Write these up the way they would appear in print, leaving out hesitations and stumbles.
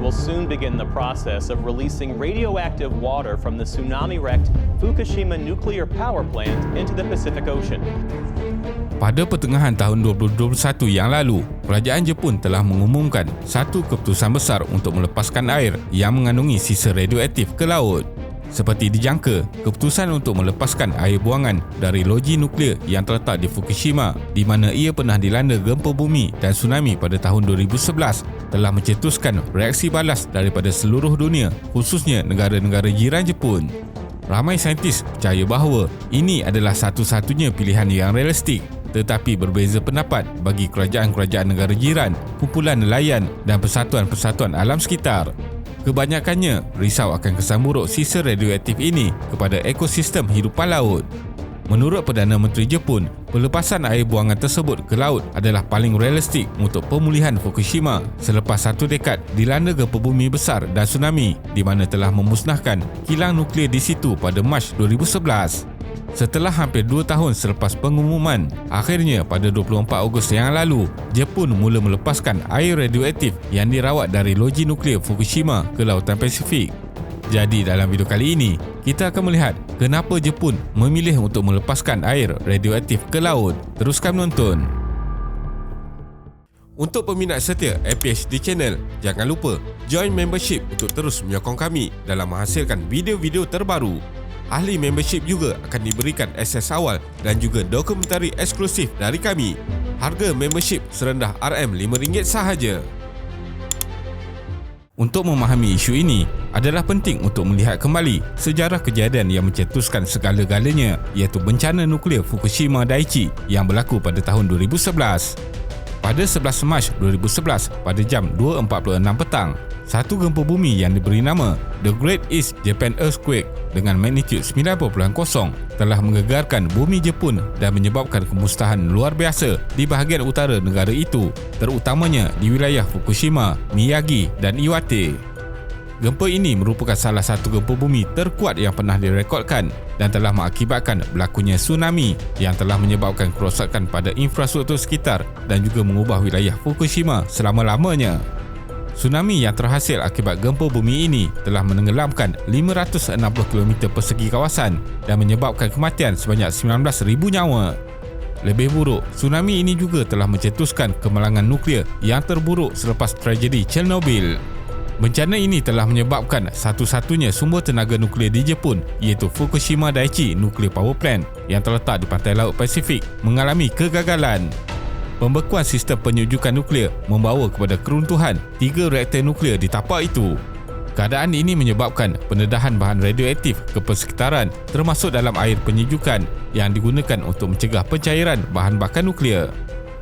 will soon begin the process of releasing radioactive water from the tsunami-wrecked Fukushima nuclear power plant into the Pacific Ocean. Pada pertengahan tahun 2021 yang lalu, kerajaan Jepun telah mengumumkan satu keputusan besar untuk melepaskan air yang mengandungi sisa radioaktif ke laut. Seperti dijangka, keputusan untuk melepaskan air buangan dari loji nuklear yang terletak di Fukushima, di mana ia pernah dilanda gempa bumi dan tsunami pada tahun 2011, telah mencetuskan reaksi balas daripada seluruh dunia, khususnya negara-negara jiran Jepun. Ramai saintis percaya bahawa ini adalah satu-satunya pilihan yang realistik, tetapi berbeza pendapat bagi kerajaan-kerajaan negara jiran, kumpulan nelayan dan persatuan-persatuan alam sekitar. Kebanyakannya risau akan kesan buruk sisa radioaktif ini kepada ekosistem hidupan laut. Menurut Perdana Menteri Jepun, pelepasan air buangan tersebut ke laut adalah paling realistik untuk pemulihan Fukushima selepas satu dekad dilanda gempa bumi besar dan tsunami di mana telah memusnahkan kilang nuklear di situ pada Mac 2011. Setelah hampir 2 tahun selepas pengumuman, akhirnya pada 24 Ogos yang lalu, Jepun mula melepaskan air radioaktif yang dirawat dari loji nuklear Fukushima ke Lautan Pasifik. Jadi dalam video kali ini, kita akan melihat kenapa Jepun memilih untuk melepaskan air radioaktif ke laut. Teruskan menonton. Untuk peminat setia APHD Channel, jangan lupa join membership untuk terus menyokong kami dalam menghasilkan video-video terbaru. Ahli membership juga akan diberikan akses awal dan juga dokumentari eksklusif dari kami. Harga membership serendah RM5 sahaja. Untuk memahami isu ini, adalah penting untuk melihat kembali sejarah kejadian yang mencetuskan segala-galanya, iaitu bencana nuklear Fukushima Daiichi yang berlaku pada tahun 2011. Pada 11 Mac 2011 pada jam 2.46 petang, satu gempa bumi yang diberi nama The Great East Japan Earthquake dengan magnitude 9.0 telah menggegarkan bumi Jepun dan menyebabkan kemusnahan luar biasa di bahagian utara negara itu, terutamanya di wilayah Fukushima, Miyagi dan Iwate. Gempa ini merupakan salah satu gempa bumi terkuat yang pernah direkodkan dan telah mengakibatkan berlakunya tsunami yang telah menyebabkan kerosakan pada infrastruktur sekitar dan juga mengubah wilayah Fukushima selama-lamanya. Tsunami yang terhasil akibat gempa bumi ini telah menenggelamkan 560 km persegi kawasan dan menyebabkan kematian sebanyak 19,000 nyawa. Lebih buruk, tsunami ini juga telah mencetuskan kemalangan nuklear yang terburuk selepas tragedi Chernobyl. Bencana ini telah menyebabkan satu-satunya sumber tenaga nuklear di Jepun, iaitu Fukushima Daiichi Nuclear Power Plant yang terletak di pantai Laut Pasifik, mengalami kegagalan. Pembekuan sistem penyujukan nuklear membawa kepada keruntuhan 3 reaktor nuklear di tapak itu. Keadaan ini menyebabkan pendedahan bahan radioaktif ke persekitaran, termasuk dalam air penyujukan yang digunakan untuk mencegah pencairan bahan bakar nuklear.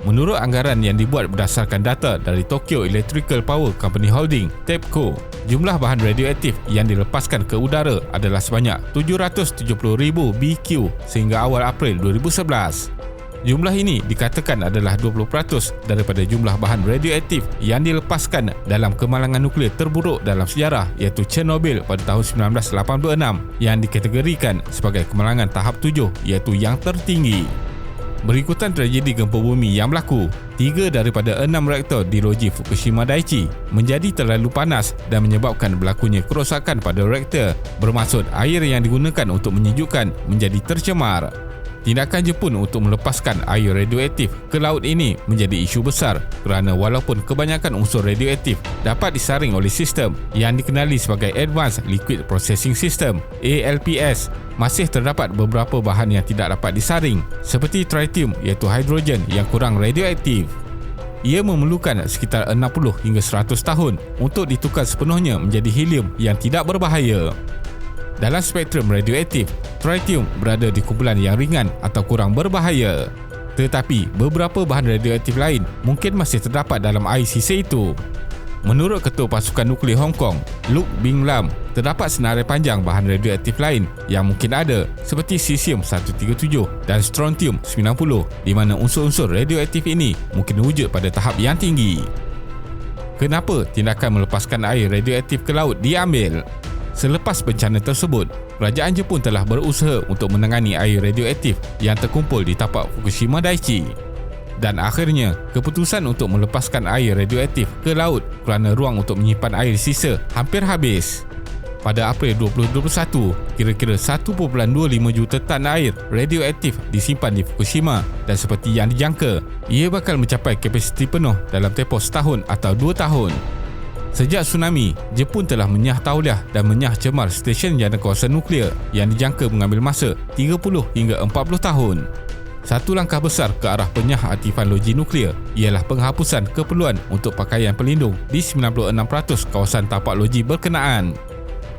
Menurut anggaran yang dibuat berdasarkan data dari Tokyo Electrical Power Company Holding (TEPCO), jumlah bahan radioaktif yang dilepaskan ke udara adalah sebanyak 770,000 BQ sehingga awal April 2011. Jumlah ini dikatakan adalah 20% daripada jumlah bahan radioaktif yang dilepaskan dalam kemalangan nuklear terburuk dalam sejarah, iaitu Chernobyl pada tahun 1986 yang dikategorikan sebagai kemalangan tahap 7, iaitu yang tertinggi. Berikutan tragedi gempa bumi yang berlaku, 3 daripada 6 reaktor di loji Fukushima Daiichi menjadi terlalu panas dan menyebabkan berlakunya kerosakan pada reaktor, bermaksud air yang digunakan untuk menyejukkan menjadi tercemar. Tindakan Jepun untuk melepaskan air radioaktif ke laut ini menjadi isu besar kerana walaupun kebanyakan unsur radioaktif dapat disaring oleh sistem yang dikenali sebagai Advanced Liquid Processing System (ALPS), masih terdapat beberapa bahan yang tidak dapat disaring seperti tritium, iaitu hidrogen yang kurang radioaktif. Ia memerlukan sekitar 60 hingga 100 tahun untuk ditukar sepenuhnya menjadi helium yang tidak berbahaya. Dalam spektrum radioaktif, tritium berada di kumpulan yang ringan atau kurang berbahaya. Tetapi beberapa bahan radioaktif lain mungkin masih terdapat dalam air sisa itu. Menurut Ketua Pasukan Nuklear Hong Kong, Luke Bing Lam, terdapat senarai panjang bahan radioaktif lain yang mungkin ada seperti cesium-137 dan strontium-90, di mana unsur-unsur radioaktif ini mungkin wujud pada tahap yang tinggi. Kenapa tindakan melepaskan air radioaktif ke laut diambil? Selepas bencana tersebut, kerajaan Jepun telah berusaha untuk menangani air radioaktif yang terkumpul di tapak Fukushima Daiichi. Dan akhirnya, keputusan untuk melepaskan air radioaktif ke laut kerana ruang untuk menyimpan air sisa hampir habis. Pada April 2021, kira-kira 1.25 juta tan air radioaktif disimpan di Fukushima dan seperti yang dijangka, ia bakal mencapai kapasiti penuh dalam tempoh setahun atau 2 tahun. Sejak tsunami, Jepun telah menyah tauliah dan menyah cemar stesen jana kawasan nuklear yang dijangka mengambil masa 30 hingga 40 tahun. Satu langkah besar ke arah penyahaktifan loji nuklear ialah penghapusan keperluan untuk pakaian pelindung di 96% kawasan tapak loji berkenaan.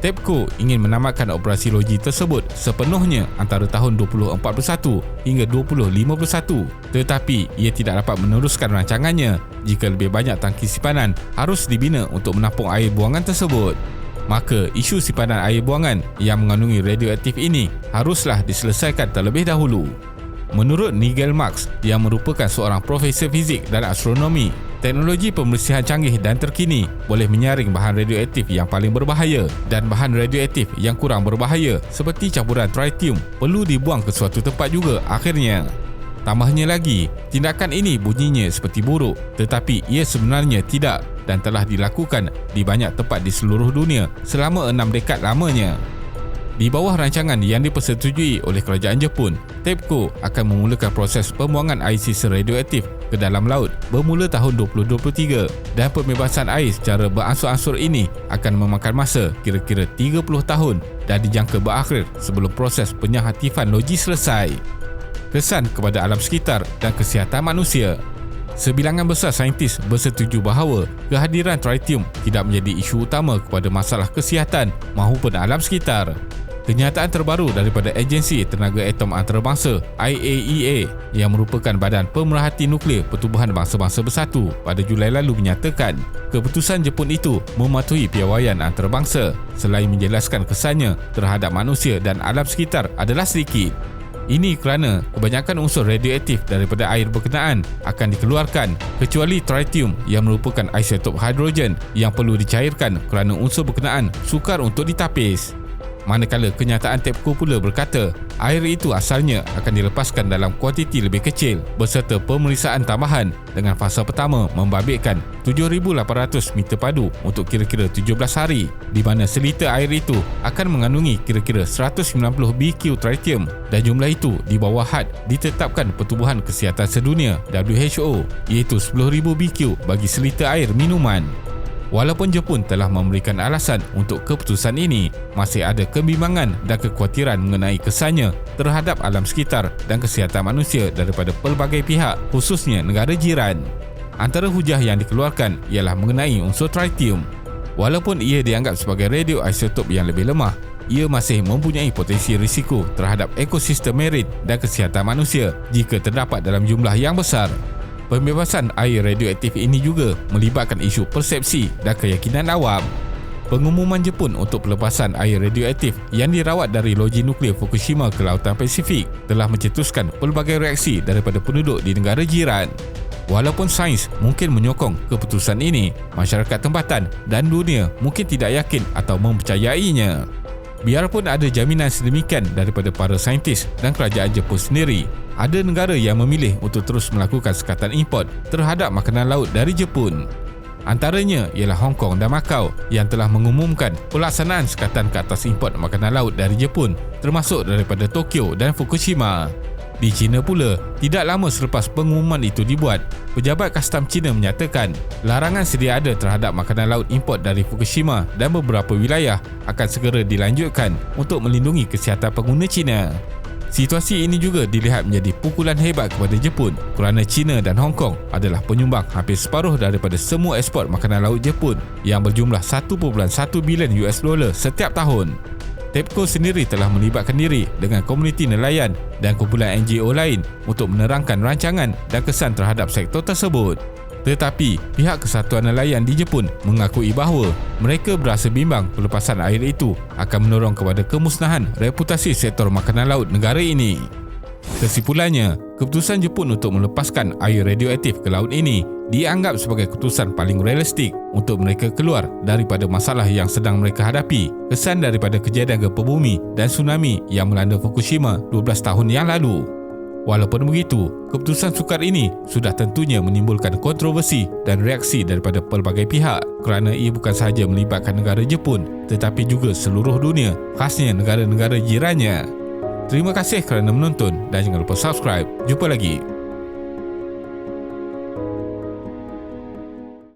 TEPCO ingin menamatkan operasi loji tersebut sepenuhnya antara tahun 2041 hingga 2051, tetapi ia tidak dapat meneruskan rancangannya jika lebih banyak tangki simpanan harus dibina untuk menampung air buangan tersebut. Maka isu simpanan air buangan yang mengandungi radioaktif ini haruslah diselesaikan terlebih dahulu. Menurut Nigel Marks yang merupakan seorang profesor fizik dan astronomi, teknologi pembersihan canggih dan terkini boleh menyaring bahan radioaktif yang paling berbahaya dan bahan radioaktif yang kurang berbahaya seperti campuran tritium perlu dibuang ke suatu tempat juga akhirnya. Tambahnya lagi, tindakan ini bunyinya seperti buruk, tetapi ia sebenarnya tidak dan telah dilakukan di banyak tempat di seluruh dunia selama 6 dekad lamanya. Di bawah rancangan yang dipersetujui oleh kerajaan Jepun, TEPCO akan memulakan proses pembuangan air sisa radioaktif ke dalam laut bermula tahun 2023 dan pembebasan air secara beransur-ansur ini akan memakan masa kira-kira 30 tahun dan dijangka berakhir sebelum proses penyahaktifan loji selesai. Kesan kepada alam sekitar dan kesihatan manusia. Sebilangan besar saintis bersetuju bahawa kehadiran tritium tidak menjadi isu utama kepada masalah kesihatan maupun alam sekitar. Kenyataan terbaru daripada Agensi Tenaga Atom Antarabangsa IAEA yang merupakan badan pemerhati nuklear Pertubuhan Bangsa-Bangsa Bersatu pada Julai lalu menyatakan keputusan Jepun itu mematuhi piawaian antarabangsa selain menjelaskan kesannya terhadap manusia dan alam sekitar adalah sedikit. Ini kerana kebanyakan unsur radioaktif daripada air berkenaan akan dikeluarkan kecuali tritium yang merupakan isotop hidrogen yang perlu dicairkan kerana unsur berkenaan sukar untuk ditapis. Manakala kenyataan TEPCO pula berkata air itu asalnya akan dilepaskan dalam kuantiti lebih kecil berserta pemeriksaan tambahan dengan fasa pertama membabitkan 7,800 meter padu untuk kira-kira 17 hari di mana seliter air itu akan mengandungi kira-kira 190 BQ tritium dan jumlah itu di bawah had ditetapkan Pertubuhan Kesihatan Sedunia WHO iaitu 10,000 BQ bagi seliter air minuman. Walaupun Jepun telah memberikan alasan untuk keputusan ini, masih ada kebimbangan dan kekhawatiran mengenai kesannya terhadap alam sekitar dan kesihatan manusia daripada pelbagai pihak, khususnya negara jiran. Antara hujah yang dikeluarkan ialah mengenai unsur tritium. Walaupun ia dianggap sebagai radioisotop yang lebih lemah, ia masih mempunyai potensi risiko terhadap ekosistem marin dan kesihatan manusia jika terdapat dalam jumlah yang besar. Pembebasan air radioaktif ini juga melibatkan isu persepsi dan keyakinan awam. Pengumuman Jepun untuk pelepasan air radioaktif yang dirawat dari loji nuklear Fukushima ke Lautan Pasifik telah mencetuskan pelbagai reaksi daripada penduduk di negara jiran. Walaupun sains mungkin menyokong keputusan ini, masyarakat tempatan dan dunia mungkin tidak yakin atau mempercayainya. Biarpun ada jaminan sedemikian daripada para saintis dan kerajaan Jepun sendiri, ada negara yang memilih untuk terus melakukan sekatan import terhadap makanan laut dari Jepun. Antaranya ialah Hong Kong dan Macau yang telah mengumumkan pelaksanaan sekatan ke atas import makanan laut dari Jepun termasuk daripada Tokyo dan Fukushima. Di China pula, tidak lama selepas pengumuman itu dibuat, pejabat kastam China menyatakan larangan sedia ada terhadap makanan laut import dari Fukushima dan beberapa wilayah akan segera dilanjutkan untuk melindungi kesihatan pengguna China. Situasi ini juga dilihat menjadi pukulan hebat kepada Jepun kerana China dan Hong Kong adalah penyumbang hampir separuh daripada semua ekspor makanan laut Jepun yang berjumlah 1.1 bilion US dollar setiap tahun. TEPCO sendiri telah melibatkan diri dengan komuniti nelayan dan kumpulan NGO lain untuk menerangkan rancangan dan kesan terhadap sektor tersebut. Tetapi, pihak Kesatuan Nelayan di Jepun mengakui bahawa mereka berasa bimbang pelepasan air itu akan menorong kepada kemusnahan reputasi sektor makanan laut negara ini. Kesimpulannya, keputusan Jepun untuk melepaskan air radioaktif ke laut ini dianggap sebagai keputusan paling realistik untuk mereka keluar daripada masalah yang sedang mereka hadapi, kesan daripada kejadian gempa bumi dan tsunami yang melanda Fukushima 12 tahun yang lalu. Walaupun begitu, keputusan sukar ini sudah tentunya menimbulkan kontroversi dan reaksi daripada pelbagai pihak kerana ia bukan sahaja melibatkan negara Jepun tetapi juga seluruh dunia, khasnya negara-negara jirannya. Terima kasih kerana menonton dan jangan lupa subscribe. Jumpa lagi.